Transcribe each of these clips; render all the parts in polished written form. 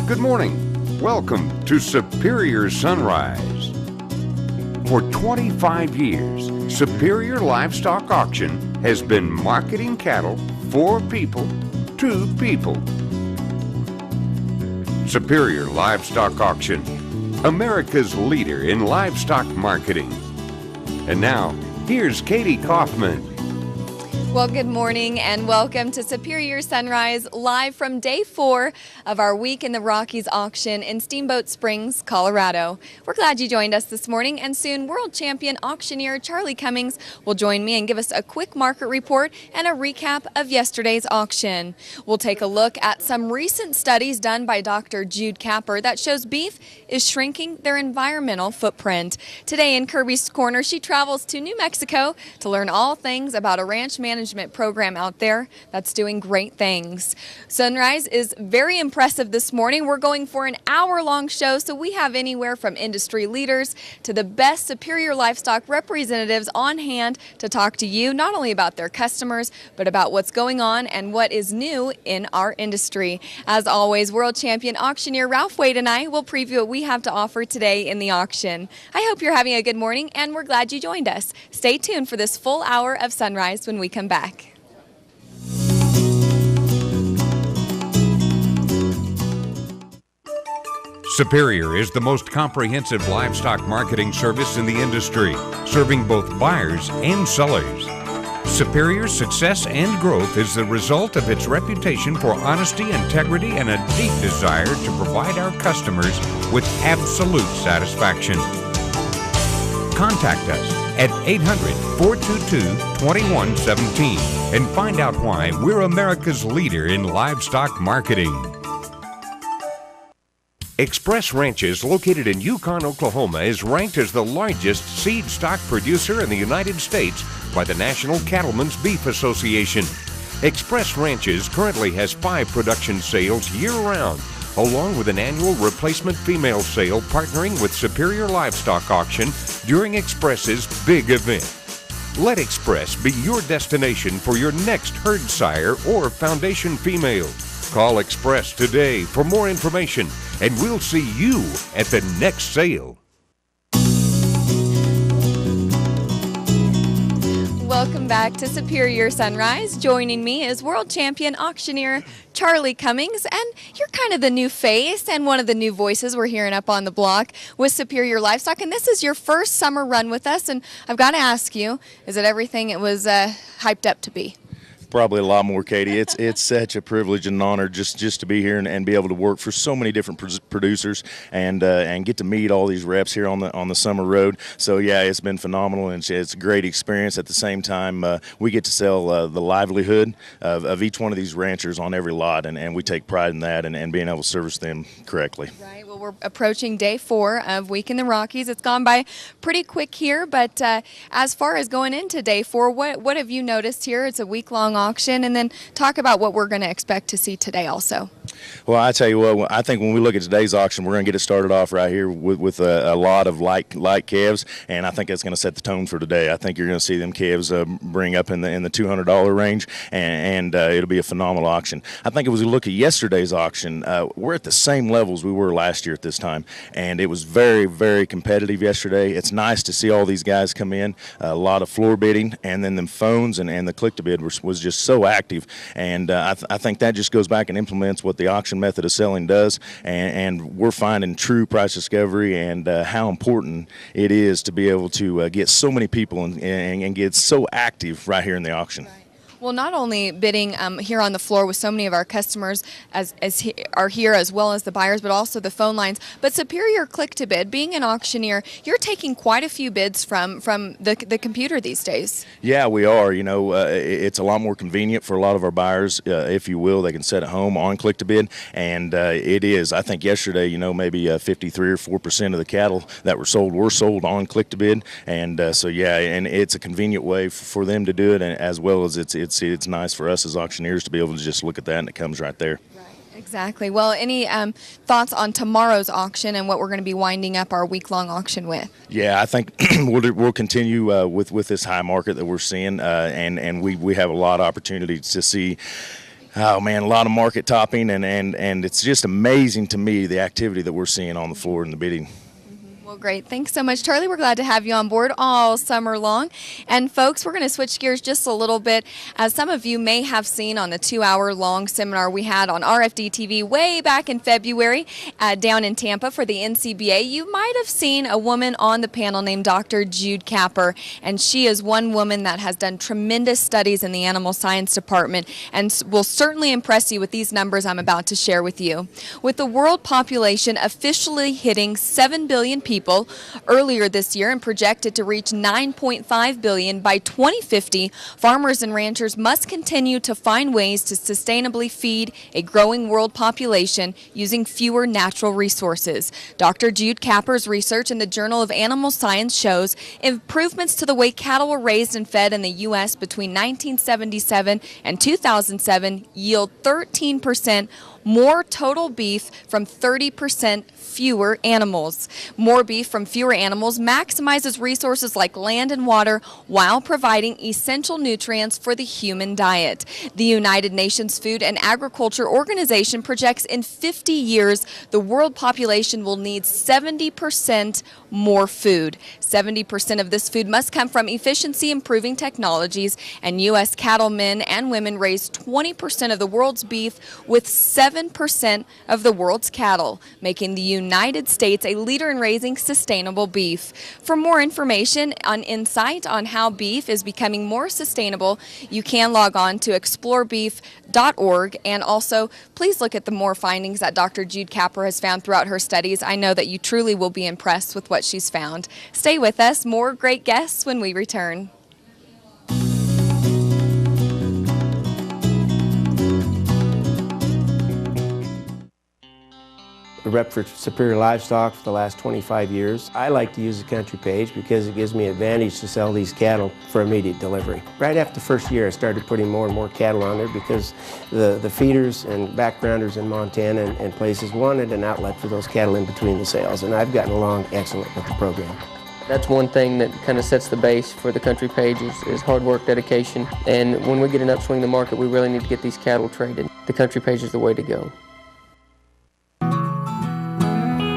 Good morning. Welcome to Superior Sunrise. For 25 years, Superior Livestock Auction has been marketing cattle for people to people. Superior Livestock Auction, America's leader in livestock marketing. And now, here's Katie Kaufman. Well, good morning and welcome to Superior Sunrise, live from day 4 of our Week in the Rockies auction in Steamboat Springs, Colorado. We're glad you joined us this morning, and soon world champion auctioneer Charlie Cummings will join me and give us a quick market report and a recap of yesterday's auction. We'll take a look at some recent studies done by Dr. Jude Capper that shows beef is shrinking their environmental footprint. Today in Kirby's Corner, she travels to New Mexico to learn all things about a ranch management program out there that's doing great things. Sunrise is very impressive this morning. We're going for an hour-long show, so we have anywhere from industry leaders to the best Superior Livestock representatives on hand to talk to you, not only about their customers, but about what's going on and what is new in our industry. As always, world champion auctioneer Ralph Wade and I will preview what we have to offer today in the auction. I hope you're having a good morning, and we're glad you joined us. Stay tuned for this full hour of Sunrise when we come back. Superior is the most comprehensive livestock marketing service in the industry, serving both buyers and sellers. Superior's success and growth is the result of its reputation for honesty, integrity, and a deep desire to provide our customers with absolute satisfaction. Contact us at 800-422-2117 and find out why we're America's leader in livestock marketing. Express Ranches, located in Yukon, Oklahoma, is ranked as the largest seed stock producer in the United States by the National Cattlemen's Beef Association. Express Ranches currently has 5 production sales year-round, along with an annual replacement female sale partnering with Superior Livestock Auction during Express's big event. Let Express be your destination for your next herd sire or foundation female. Call Express today for more information, and we'll see you at the next sale. Welcome back to Superior Sunrise. Joining me is world champion auctioneer Charlie Cummings, and you're kind of the new face and one of the new voices we're hearing up on the block with Superior Livestock, and this is your first summer run with us, and I've got to ask you, is it everything it was hyped up to be? Probably a lot more, Katie. It's such a privilege and an honor just to be here and be able to work for so many different producers and get to meet all these reps here on the summer road. So yeah, it's been phenomenal, and it's a great experience. At the same time, we get to sell the livelihood of each one of these ranchers on every lot, and we take pride in that and being able to service them correctly. Right. Well, we're approaching day 4 of Week in the Rockies. It's gone by pretty quick here, but as far as going into day 4, what have you noticed here? It's a week-long auction, and then talk about what we're going to expect to see today also. Well, I tell you what, I think when we look at today's auction, we're going to get it started off right here with a lot of light calves, and I think that's going to set the tone for today. I think you're going to see them calves bring up in the $200 range, and it'll be a phenomenal auction. I think as we look at yesterday's auction, we're at the same levels we were last year at this time, and it was very, very competitive yesterday. It's nice to see all these guys come in, a lot of floor bidding, and then them phones and the click-to-bid was just so active, and I think that just goes back and implements what the auction method of selling does, and we're finding true price discovery and how important it is to be able to get so many people and get so active right here in the auction. Right. Well, not only bidding here on the floor with so many of our customers are here, as well as the buyers, but also the phone lines. But Superior Click-to-Bid, being an auctioneer, you're taking quite a few bids from the computer these days. Yeah, we are. You know, it's a lot more convenient for a lot of our buyers, if you will. They can sit at home on Click-to-Bid, and it is. I think yesterday, you know, maybe 53 or 4% of the cattle that were sold on Click-to-Bid, and so yeah, and it's a convenient way for them to do it, and as well as it's nice for us as auctioneers to be able to just look at that and it comes right there. Right. Exactly. Well, any thoughts on tomorrow's auction and what we're going to be winding up our week-long auction with? Yeah, I think we'll continue with this high market that we're seeing, and we have a lot of opportunities to see Oh man, a lot of market topping, and it's just amazing to me the activity that we're seeing on the floor in the bidding. Well, great. Thanks so much, Charlie. We're glad to have you on board all summer long. And folks, we're going to switch gears just a little bit. As some of you may have seen on the 2-hour-long seminar we had on RFD TV way back in February down in Tampa for the NCBA, you might have seen a woman on the panel named Dr. Jude Capper. And she is one woman that has done tremendous studies in the animal science department and will certainly impress you with these numbers I'm about to share with you. With the world population officially hitting 7 billion people earlier this year and projected to reach 9.5 billion by 2050, farmers and ranchers must continue to find ways to sustainably feed a growing world population using fewer natural resources. Dr. Jude Capper's research in the Journal of Animal Science shows improvements to the way cattle were raised and fed in the U.S. between 1977 and 2007 yield 13% more total beef from 30% fewer animals. More beef from fewer animals maximizes resources like land and water while providing essential nutrients for the human diet. The United Nations Food and Agriculture Organization projects in 50 years the world population will need 70% more food. 70% of this food must come from efficiency improving technologies, and U.S. cattlemen and women raise 20% of the world's beef with 7% of the world's cattle, making the United States a leader in raising sustainable beef. For more information on insight on how beef is becoming more sustainable, you can log on to explorebeef.org, and also please look at the more findings that Dr. Jude Capper has found throughout her studies. I know that you truly will be impressed with what she's found. Stay with us, more great guests when we return. A rep for Superior Livestock for the last 25 years. I like to use the country page because it gives me advantage to sell these cattle for immediate delivery. Right after the first year, I started putting more and more cattle on there because the feeders and backgrounders in Montana and places wanted an outlet for those cattle in between the sales, and I've gotten along excellent with the program. That's one thing that kind of sets the base for the country page is hard work, dedication, and when we get an upswing in the market, we really need to get these cattle traded. The country page is the way to go.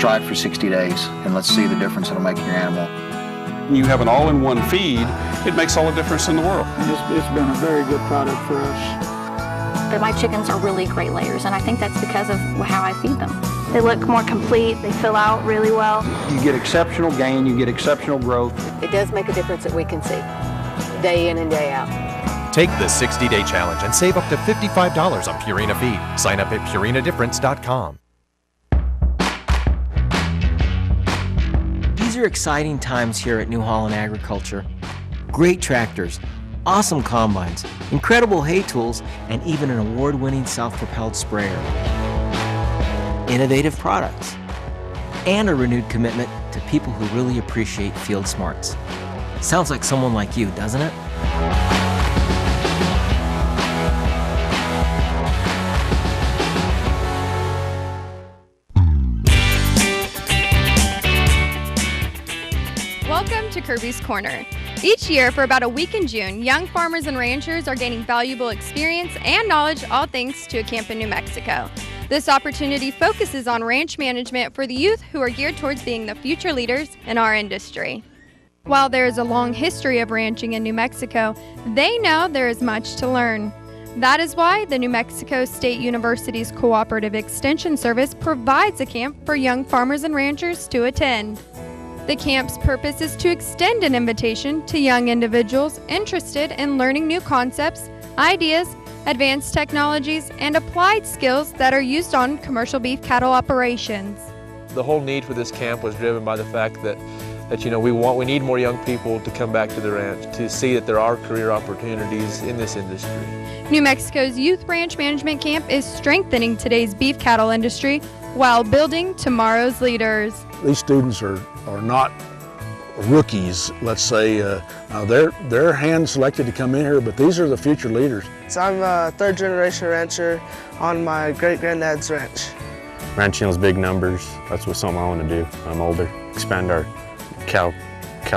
Try it for 60 days and let's see the difference it'll make in your animal. When you have an all-in-one feed, it makes all the difference in the world. It's been a very good product for us. But my chickens are really great layers, and I think that's because of how I feed them. They look more complete, they fill out really well. You get exceptional gain, you get exceptional growth. It does make a difference that we can see, day in and day out. Take the 60-day challenge and save up to $55 on Purina feed. Sign up at purinadifference.com. These are exciting times here at New Holland Agriculture. Great tractors, awesome combines, incredible hay tools, and even an award-winning self-propelled sprayer. Innovative products, and a renewed commitment to people who really appreciate field smarts. Sounds like someone like you, doesn't it? Welcome to Kirby's Corner. Each year, for about a week in June, young farmers and ranchers are gaining valuable experience and knowledge, all thanks to a camp in New Mexico. This opportunity focuses on ranch management for the youth who are geared towards being the future leaders in our industry. While there is a long history of ranching in New Mexico, they know there is much to learn. That is why the New Mexico State University's Cooperative Extension Service provides a camp for young farmers and ranchers to attend. The camp's purpose is to extend an invitation to young individuals interested in learning new concepts, ideas, advanced technologies, and applied skills that are used on commercial beef cattle operations. The whole need for this camp was driven by the fact that we need more young people to come back to the ranch, to see that there are career opportunities in this industry. New Mexico's Youth Ranch Management Camp is strengthening today's beef cattle industry while building tomorrow's leaders. These students are not rookies, let's say. They're hand-selected to come in here, but these are the future leaders. So I'm a third-generation rancher on my great-granddad's ranch. Ranching is big numbers. That's something I want to do. I'm older. Expand our cow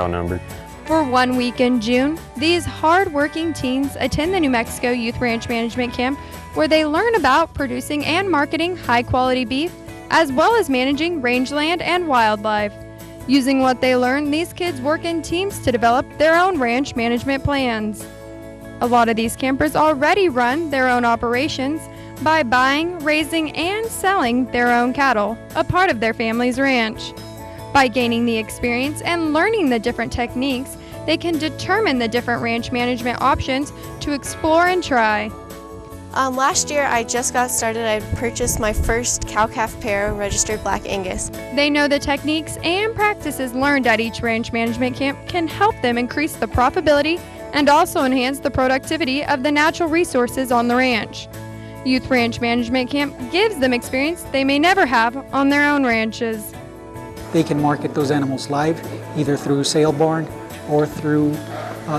number. For 1 week in June, these hard-working teens attend the New Mexico Youth Ranch Management Camp where they learn about producing and marketing high-quality beef, as well as managing rangeland and wildlife. Using what they learn, these kids work in teams to develop their own ranch management plans. A lot of these campers already run their own operations by buying, raising, and selling their own cattle, a part of their family's ranch. By gaining the experience and learning the different techniques, they can determine the different ranch management options to explore and try. Last year I just got started. I purchased my first cow-calf pair registered Black Angus. They know the techniques and practices learned at each ranch management camp can help them increase the profitability and also enhance the productivity of the natural resources on the ranch. Youth Ranch Management Camp gives them experience they may never have on their own ranches. They can market those animals live, either through sale barn or through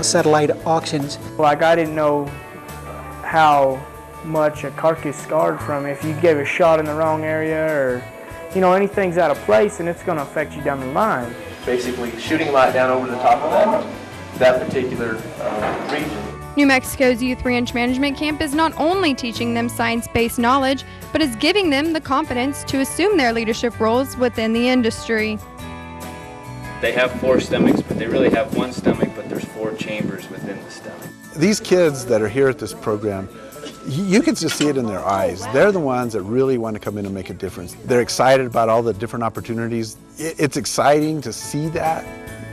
satellite auctions. Like, I didn't know how much a carcass scarred from if you gave a shot in the wrong area, or anything's out of place, and it's going to affect you down the line. Basically shooting light down over the top of that particular region. New Mexico's Youth Ranch Management Camp is not only teaching them science-based knowledge, but is giving them the confidence to assume their leadership roles within the industry. They have 4 stomachs, but they really have 1 stomach, but there's 4 chambers within the stomach. These kids that are here at this program, you can just see it in their eyes. They're the ones that really want to come in and make a difference. They're excited about all the different opportunities. It's exciting to see that.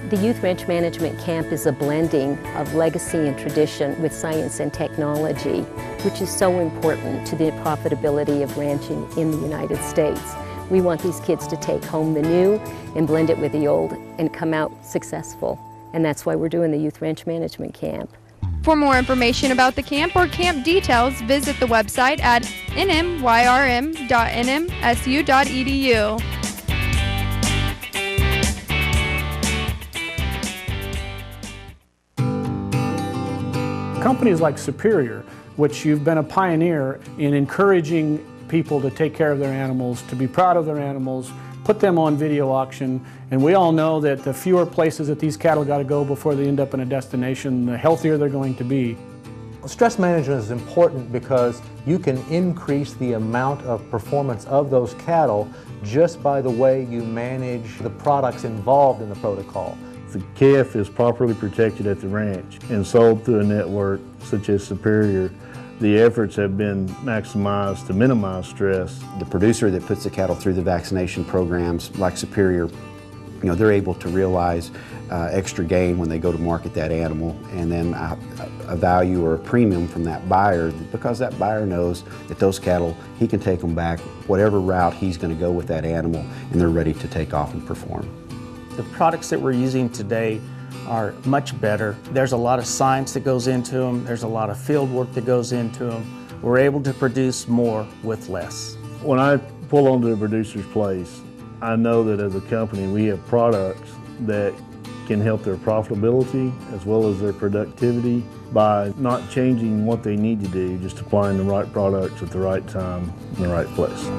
The Youth Ranch Management Camp is a blending of legacy and tradition with science and technology, which is so important to the profitability of ranching in the United States. We want these kids to take home the new and blend it with the old and come out successful. And that's why we're doing the Youth Ranch Management Camp. For more information about the camp or camp details, visit the website at nmyrm.nmsu.edu. Companies like Superior, which you've been a pioneer in encouraging people to take care of their animals, to be proud of their animals, put them on video auction, and we all know that the fewer places that these cattle got to go before they end up in a destination, the healthier they're going to be. Stress management is important because you can increase the amount of performance of those cattle just by the way you manage the products involved in the protocol. The calf is properly protected at the ranch and sold through a network such as Superior, the efforts have been maximized to minimize stress. The producer that puts the cattle through the vaccination programs like Superior, they're able to realize extra gain when they go to market that animal, and then a value or a premium from that buyer, because that buyer knows that those cattle, he can take them back whatever route he's going to go with that animal, and they're ready to take off and perform. The products that we're using today are much better. There's a lot of science that goes into them. There's a lot of field work that goes into them. We're able to produce more with less. When I pull onto the producer's place, I know that as a company we have products that can help their profitability as well as their productivity by not changing what they need to do, just applying the right products at the right time in the right place.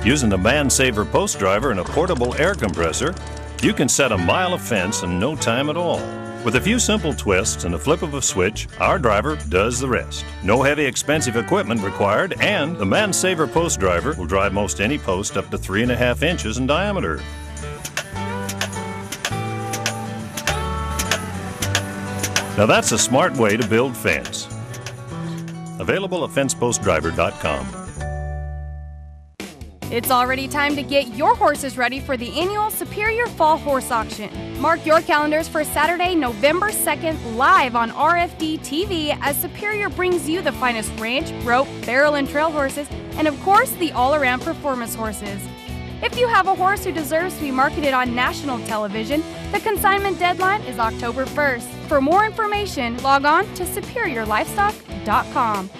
Using the Man-Saver Post Driver and a portable air compressor, you can set a mile of fence in no time at all. With a few simple twists and a flip of a switch, our driver does the rest. No heavy, expensive equipment required, and the Man-Saver Post Driver will drive most any post up to 3.5 inches in diameter. Now that's a smart way to build fence. Available at fencepostdriver.com. It's already time to get your horses ready for the annual Superior Fall Horse Auction. Mark your calendars for Saturday, November 2nd, live on RFD TV as Superior brings you the finest ranch, rope, barrel, and trail horses, and of course, the all-around performance horses. If you have a horse who deserves to be marketed on national television, the consignment deadline is October 1st. For more information, log on to superiorlivestock.com.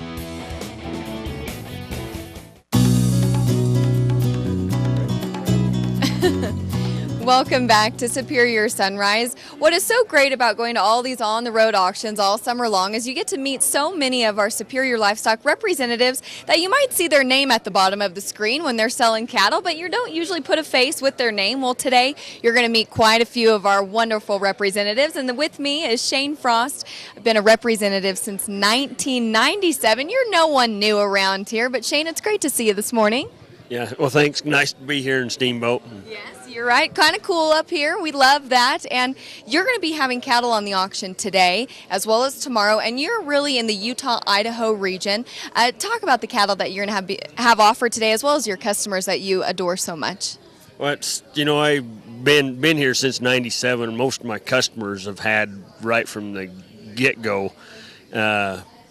Welcome back to Superior Sunrise. What is so great about going to all these on-the-road auctions all summer long is you get to meet so many of our Superior Livestock representatives that you might see their name at the bottom of the screen when they're selling cattle, but you don't usually put a face with their name. Well, today you're going to meet quite a few of our wonderful representatives, and with me is Shane Frost. I've been a representative since 1997. You're no one new around here, but Shane, it's great to see you this morning. Yeah, well, thanks. Nice to be here in Steamboat. Yes, you're right. Kind of cool up here. We love that. And you're going to be having cattle on the auction today as well as tomorrow. And you're really in the Utah-Idaho region. Talk about the cattle that you're going to have offered today as well as your customers that you adore so much. Well, it's, I've been here since '97, and most of my customers have had right from the get-go.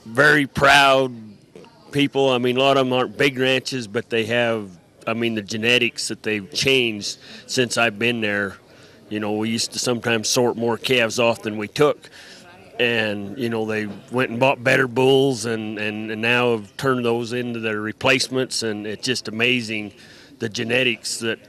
Very proud people. I mean, a lot of them aren't big ranches, but they have, the genetics that they've changed since I've been there. We used to sometimes sort more calves off than we took. And, they went and bought better bulls and now have turned those into their replacements. And it's just amazing the genetics that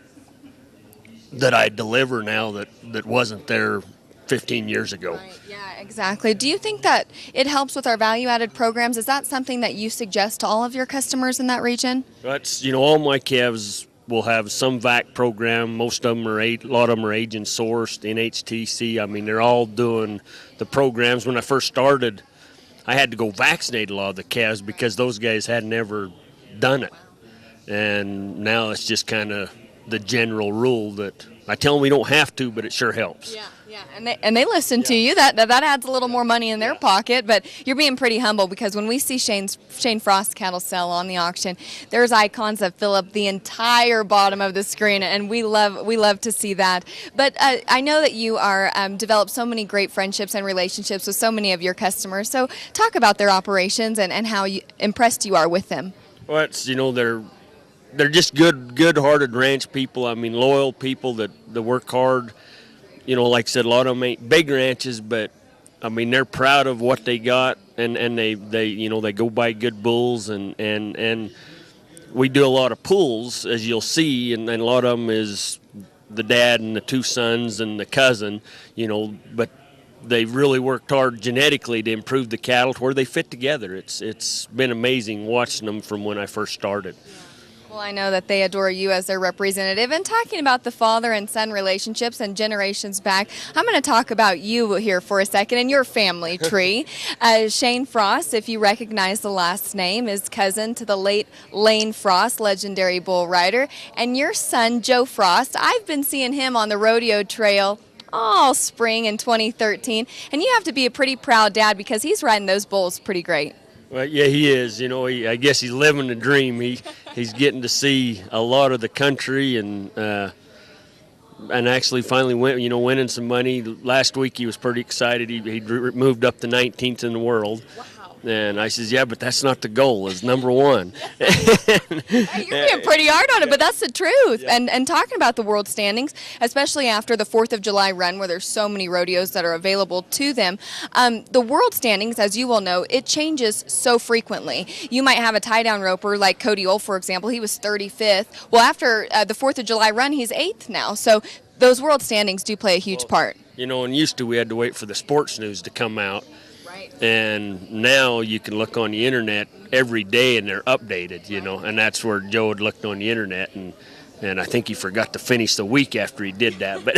I deliver now that wasn't there 15 years ago. Right. Yeah, exactly. Do you think that it helps with our value-added programs? Is that something that you suggest to all of your customers in that region? That's, all my calves will have some VAC program. Most of them a lot of them are agent sourced, NHTC. They're all doing the programs. When I first started, I had to go vaccinate a lot of the calves because those guys had never done it. And now it's just kind of the general rule that I tell them we don't have to, but it sure helps. Yeah. Yeah, and they listen to you. That adds a little more money in their pocket, but you're being pretty humble because when we see Shane Frost cattle sell on the auction, there's icons that fill up the entire bottom of the screen, and we love to see that. But I know that you are developed so many great friendships and relationships with so many of your customers. So talk about their operations and how impressed you are with them. Well, it's, they're just good-hearted ranch people. Loyal people that work hard. Like I said, a lot of them ain't big ranches, but they're proud of what they got, and they go buy good bulls, and we do a lot of pools, as you'll see, and a lot of them is the dad and the two sons and the cousin, but they've really worked hard genetically to improve the cattle to where they fit together. It's been amazing watching them from when I first started. Well, I know that they adore you as their representative. And talking about the father and son relationships and generations back, I'm going to talk about you here for a second and your family tree. Shane Frost, if you recognize the last name, is cousin to the late Lane Frost, legendary bull rider. And your son, Joe Frost, I've been seeing him on the rodeo trail all spring in 2013. And you have to be a pretty proud dad because he's riding those bulls pretty great. Well, yeah, he is. I guess he's living the dream. He's getting to see a lot of the country and actually finally winning some money. Last week he was pretty excited. He moved up to 19th in the world. Wow. And I says, yeah, but that's not the goal. It's number one. Hey, you're being pretty hard on it, but that's the truth. Yeah. And talking about the world standings, especially after the 4th of July run where there's so many rodeos that are available to them, the world standings, as you will know, it changes so frequently. You might have a tie-down roper like Cody Ohl, for example. He was 35th. Well, after the 4th of July run, he's 8th now. So those world standings do play a huge part. And used to we had to wait for the sports news to come out. And now you can look on the internet every day and they're updated, and that's where Joe had looked on the internet, and I think he forgot to finish the week after he did that. But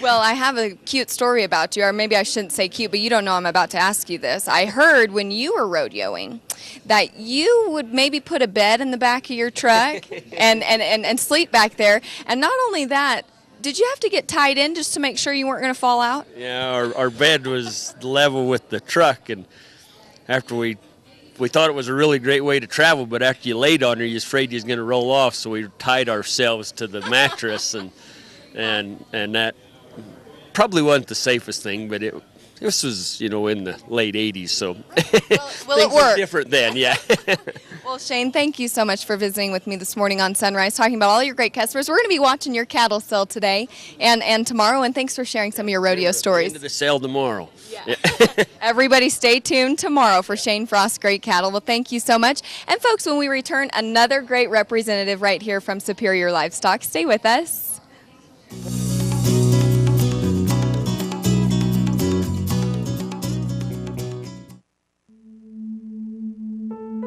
well, I have a cute story about you, or maybe I shouldn't say cute, but you don't know I'm about to ask you this. I heard when you were rodeoing that you would maybe put a bed in the back of your truck and sleep back there, and not only that, did you have to get tied in just to make sure you weren't going to fall out? Yeah, our bed was level with the truck, and after we thought it was a really great way to travel, but after you laid on her, you was afraid you was going to roll off, so we tied ourselves to the mattress, and that probably wasn't the safest thing, but this was, in the late 80s, so well, it worked. Different then, yeah. Well, Shane, thank you so much for visiting with me this morning on Sunrise, talking about all your great customers. We're going to be watching your cattle sell today and tomorrow, and thanks for sharing some of your rodeo stories. Into the sale tomorrow. Yeah. Everybody stay tuned tomorrow for Shane Frost's great cattle. Well, thank you so much. And folks, when we return, another great representative right here from Superior Livestock. Stay with us.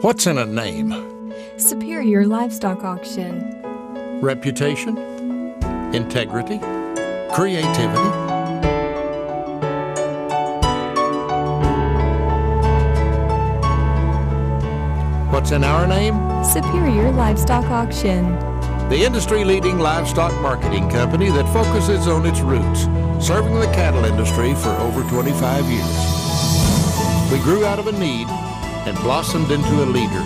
What's in a name? Superior Livestock Auction. Reputation, integrity, creativity. What's in our name? Superior Livestock Auction. The industry-leading livestock marketing company that focuses on its roots, serving the cattle industry for over 25 years. We grew out of a need and blossomed into a leader.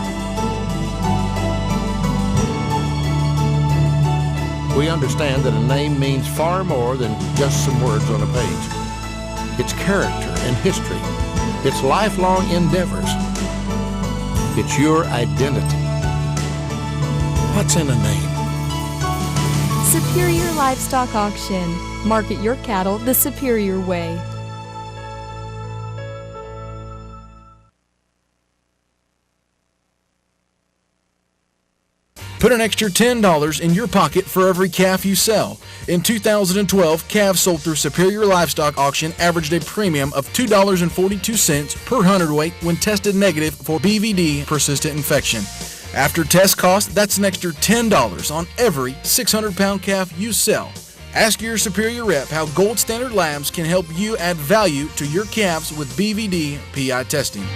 We understand that a name means far more than just some words on a page. It's character and history. It's lifelong endeavors. It's your identity. What's in a name? Superior Livestock Auction. Market your cattle the superior way. Put an extra $10 in your pocket for every calf you sell. In 2012, calves sold through Superior Livestock Auction averaged a premium of $2.42 per hundredweight when tested negative for BVD persistent infection. After test costs, that's an extra $10 on every 600-pound calf you sell. Ask your Superior rep how Gold Standard Labs can help you add value to your calves with BVD PI testing.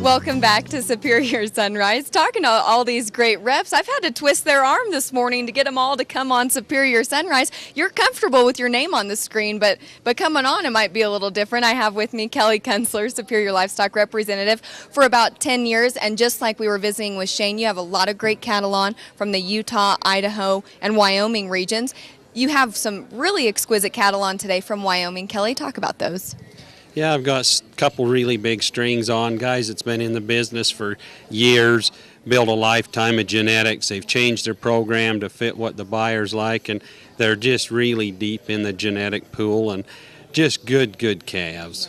Welcome back to Superior Sunrise. Talking to all these great reps, I've had to twist their arm this morning to get them all to come on Superior Sunrise. You're comfortable with your name on the screen, but coming on it might be a little different. I have with me Kelly Kunstler, Superior Livestock Representative for about 10 years, and just like we were visiting with Shane, you have a lot of great cattle on from the Utah, Idaho, and Wyoming regions. You have some really exquisite cattle on today from Wyoming. Kelly, talk about those. Yeah, I've got a couple really big strings on, guys that's been in the business for years, built a lifetime of genetics. They've changed their program to fit what the buyers like, and they're just really deep in the genetic pool and just good calves.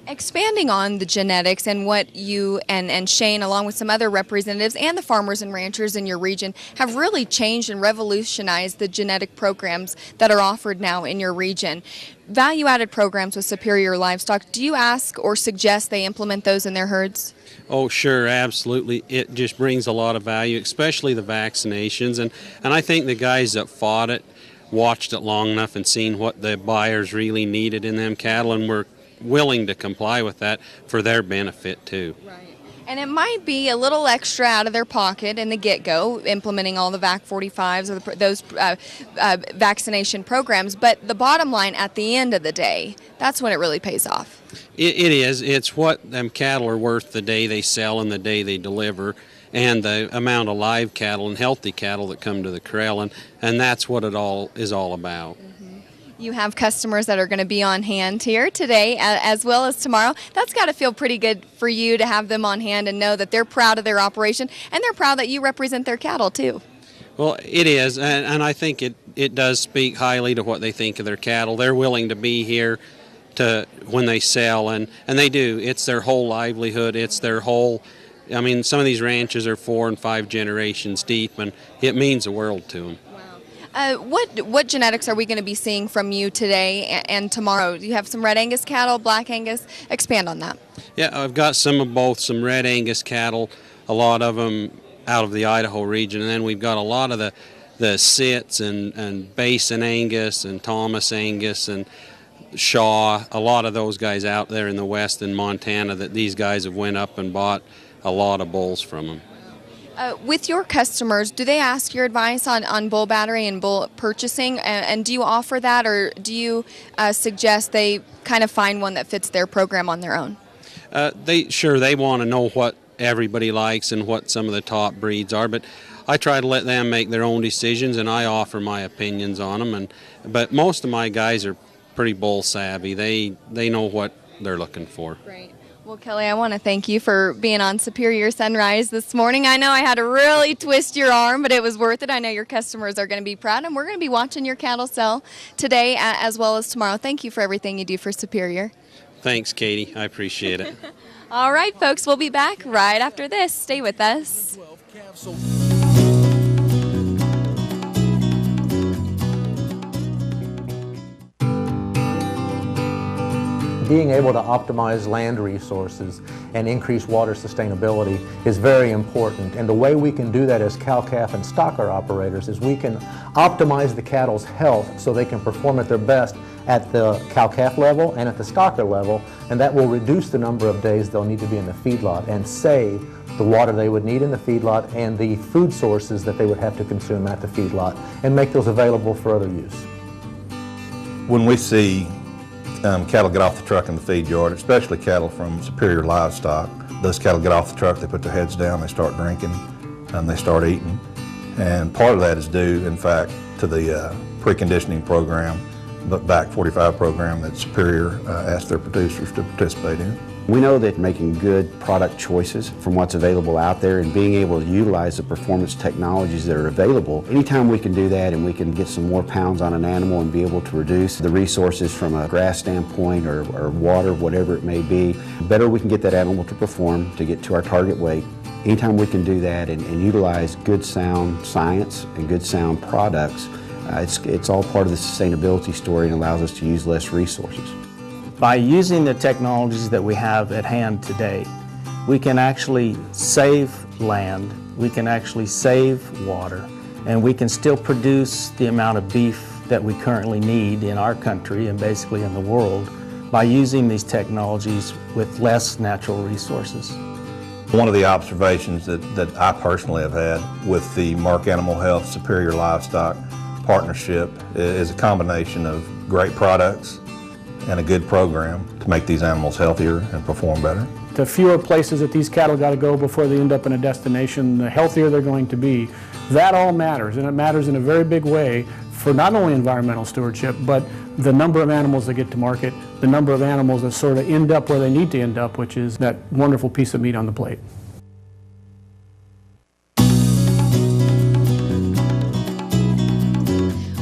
Expanding on the genetics and what you and Shane, along with some other representatives and the farmers and ranchers in your region, have really changed and revolutionized the genetic programs that are offered now in your region. Value-added programs with Superior Livestock, do you ask or suggest they implement those in their herds? Oh, sure, absolutely. It just brings a lot of value, especially the vaccinations. And I think the guys that fought it watched it long enough and seen what the buyers really needed in them cattle and were willing to comply with that for their benefit too. Right. And it might be a little extra out of their pocket in the get-go, implementing all the VAC 45s or those vaccination programs, but the bottom line at the end of the day, that's when it really pays off. It is. It's what them cattle are worth the day they sell and the day they deliver, and the amount of live cattle and healthy cattle that come to the corral, and that's what it all is all about. You have customers that are going to be on hand here today as well as tomorrow. That's got to feel pretty good for you to have them on hand and know that they're proud of their operation and they're proud that you represent their cattle too. Well, it is, and I think it does speak highly to what they think of their cattle. They're willing to be here to when they sell, and they do. It's their whole livelihood. It's their whole, I mean, some of these ranches are 4 and 5 generations deep, and it means the world to them. What genetics are we going to be seeing from you today and tomorrow? You have some Red Angus cattle, Black Angus. Expand on that. Yeah, I've got some of both, some Red Angus cattle, a lot of them out of the Idaho region, and then we've got a lot of the Sits and Basin Angus and Thomas Angus and Shaw, a lot of those guys out there in the west in Montana that these guys have went up and bought a lot of bulls from them. With your customers, do they ask your advice on bull battery and bull purchasing, and do you offer that, or do you suggest they kind of find one that fits their program on their own? They want to know what everybody likes and what some of the top breeds are, but I try to let them make their own decisions, and I offer my opinions on them. But most of my guys are pretty bull savvy. They know what they're looking for. Great. Well, Kelly, I want to thank you for being on Superior Sunrise this morning. I know I had to really twist your arm, but it was worth it. I know your customers are going to be proud, and we're going to be watching your cattle sell today as well as tomorrow. Thank you for everything you do for Superior. Thanks, Katie. I appreciate it. All right, folks, we'll be back right after this. Stay with us. being able to optimize land resources and increase water sustainability is very important. And the way we can do that as cow-calf and stocker operators is we can optimize the cattle's health so they can perform at their best at the cow-calf level and at the stocker level, and that will reduce the number of days they'll need to be in the feedlot and save the water they would need in the feedlot and the food sources that they would have to consume at the feedlot, and make those available for other use. When we see cattle get off the truck in the feed yard, especially cattle from Superior Livestock, those cattle get off the truck, they put their heads down, they start drinking, and they start eating. And part of that is due, in fact, to the preconditioning program, the VAC 45 program that Superior asked their producers to participate in. We know that making good product choices from what's available out there and being able to utilize the performance technologies that are available, anytime we can do that and we can get some more pounds on an animal and be able to reduce the resources from a grass standpoint or water, whatever it may be, the better we can get that animal to perform to get to our target weight. Anytime we can do that and utilize good sound science and good sound products, it's all part of the sustainability story and allows us to use less resources. By using the technologies that we have at hand today, we can actually save land, we can actually save water, and we can still produce the amount of beef that we currently need in our country and basically in the world by using these technologies with less natural resources. One of the observations that I personally have had with the Mark Animal Health Superior Livestock partnership is a combination of great products and a good program to make these animals healthier and perform better. The fewer places that these cattle got to go before they end up in a destination, the healthier they're going to be. That all matters, and it matters in a very big way for not only environmental stewardship, but the number of animals that get to market, the number of animals that sort of end up where they need to end up, which is that wonderful piece of meat on the plate.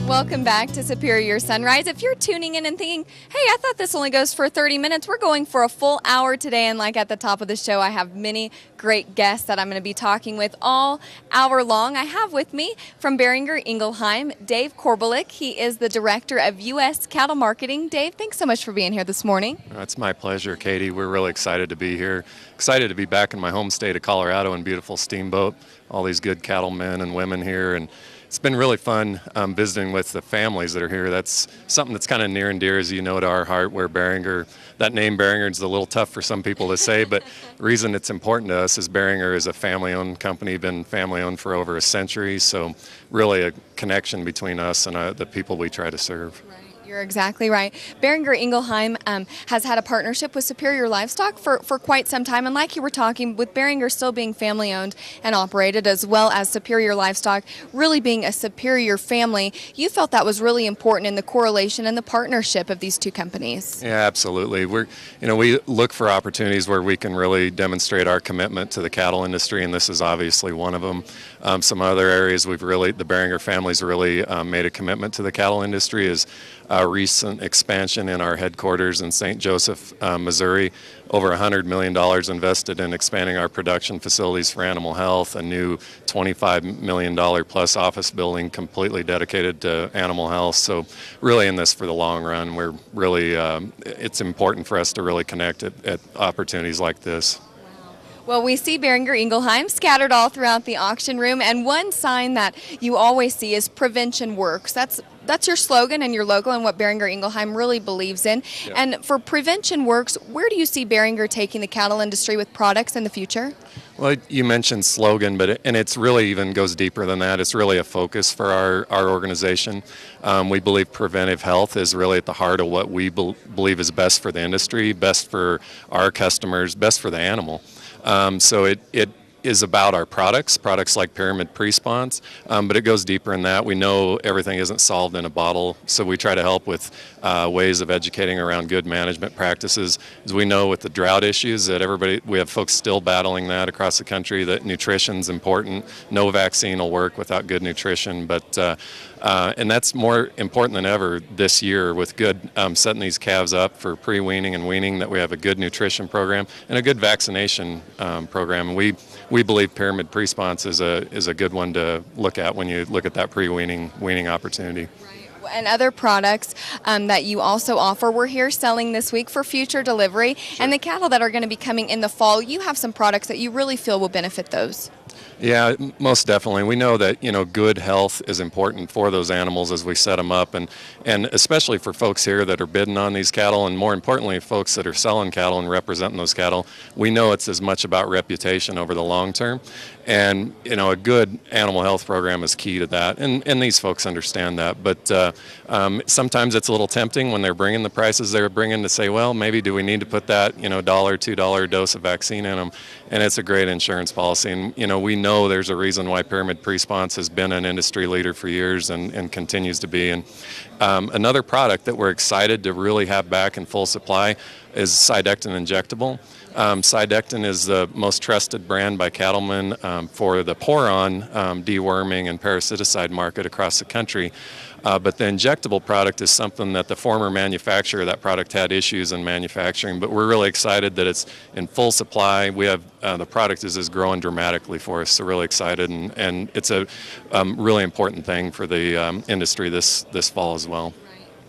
Welcome back to Superior Sunrise. If you're tuning in and thinking, hey, I thought this only goes for 30 minutes, we're going for a full hour today. And like at the top of the show, I have many great guests that I'm going to be talking with all hour long. I have with me from Boehringer Ingelheim, Dave Korbelik. He is the Director of U.S. Cattle Marketing. Dave, thanks so much for being here this morning. It's my pleasure, Katie. We're really excited to be here. Excited to be back in my home state of Colorado in beautiful Steamboat. All these good cattlemen and women here. And it's been really fun visiting with the families that are here. That's something that's kind of near and dear, as you know, to our heart, where Boehringer, that name Boehringer is a little tough for some people to say, but the reason it's important to us is Boehringer is a family-owned company, been family-owned for over a century, so really a connection between us and the people we try to serve. You're exactly right. Boehringer Ingelheim has had a partnership with Superior Livestock for quite some time. And like you were talking, with Boehringer still being family-owned and operated, as well as Superior Livestock really being a superior family, you felt that was really important in the correlation and the partnership of these two companies. Yeah, absolutely. We look for opportunities where we can really demonstrate our commitment to the cattle industry, and this is obviously one of them. Some other areas the Boehringer family's really made a commitment to the cattle industry is recent expansion in our headquarters in St. Joseph, Missouri. Over $100 million invested in expanding our production facilities for animal health, a new $25 million plus office building completely dedicated to animal health. So really in this for the long run, we're really, it's important for us to really connect at opportunities like this. Well, we see Boehringer Ingelheim scattered all throughout the auction room, and one sign that you always see is prevention works. That's your slogan and your logo and what Boehringer Ingelheim really believes in. Yep. And for prevention works, where do you see Boehringer taking the cattle industry with products in the future? Well, you mentioned slogan, but it's really even goes deeper than that. It's really a focus for our organization. We believe preventive health is really at the heart of what we believe is best for the industry, best for our customers, best for the animal. So it is about our products like Pyramid Pre-Spons, but it goes deeper in that. We know everything isn't solved in a bottle, so we try to help with ways of educating around good management practices. As we know with the drought issues that we have folks still battling that across the country, that nutrition's important. No vaccine will work without good nutrition, but and that's more important than ever this year with good setting these calves up for pre-weaning and weaning, that we have a good nutrition program and a good vaccination program. And we believe Pyramid Pre-Spons is a good one to look at when you look at that pre-weaning weaning opportunity. And other products that you also offer. We're here selling this week for future delivery. And the cattle that are going to be coming in the fall, you have some products that you really feel will benefit those. Yeah, most definitely. We know that, good health is important for those animals as we set them up, and especially for folks here that are bidding on these cattle, and more importantly, folks that are selling cattle and representing those cattle. We know it's as much about reputation over the long term, and, a good animal health program is key to that, and these folks understand that. But sometimes it's a little tempting when they're bringing the prices they're bringing to say, well, maybe do we need to put that, $1, $2 dose of vaccine in them? And it's a great insurance policy, and, we know there's a reason why Pyramid Pre-Sponse has been an industry leader for years and continues to be. And another product that we're excited to really have back in full supply is Cydectin Injectable. Cydectin is the most trusted brand by cattlemen for the pour-on deworming and parasiticide market across the country. But the injectable product is something that the former manufacturer of that product had issues in manufacturing. But we're really excited that it's in full supply. We have the product is growing dramatically for us, so really excited, and it's a really important thing for the industry this fall as well.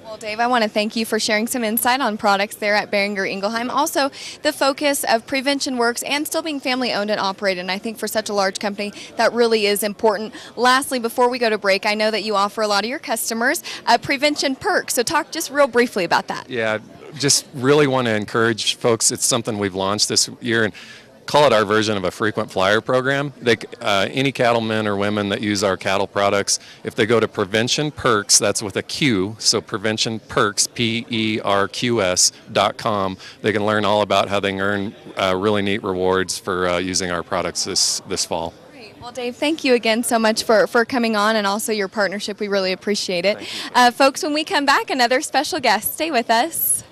Well, Dave, I want to thank you for sharing some insight on products there at Beringer Ingelheim. Also, the focus of prevention works and still being family owned and operated. And I think for such a large company, that really is important. Lastly, before we go to break, I know that you offer a lot of your customers prevention perks. So talk just real briefly about that. Yeah, just really want to encourage folks. It's something we've launched this year, and call it our version of a frequent flyer program. Any cattlemen or women that use our cattle products, if they go to Prevention Perks, that's with a Q, so Prevention Perks, PERQS.com, they can learn all about how they can earn really neat rewards for using our products this fall. Well, Dave, thank you again so much for coming on and also your partnership. We really appreciate it. Folks, when we come back, another special guest. Stay with us.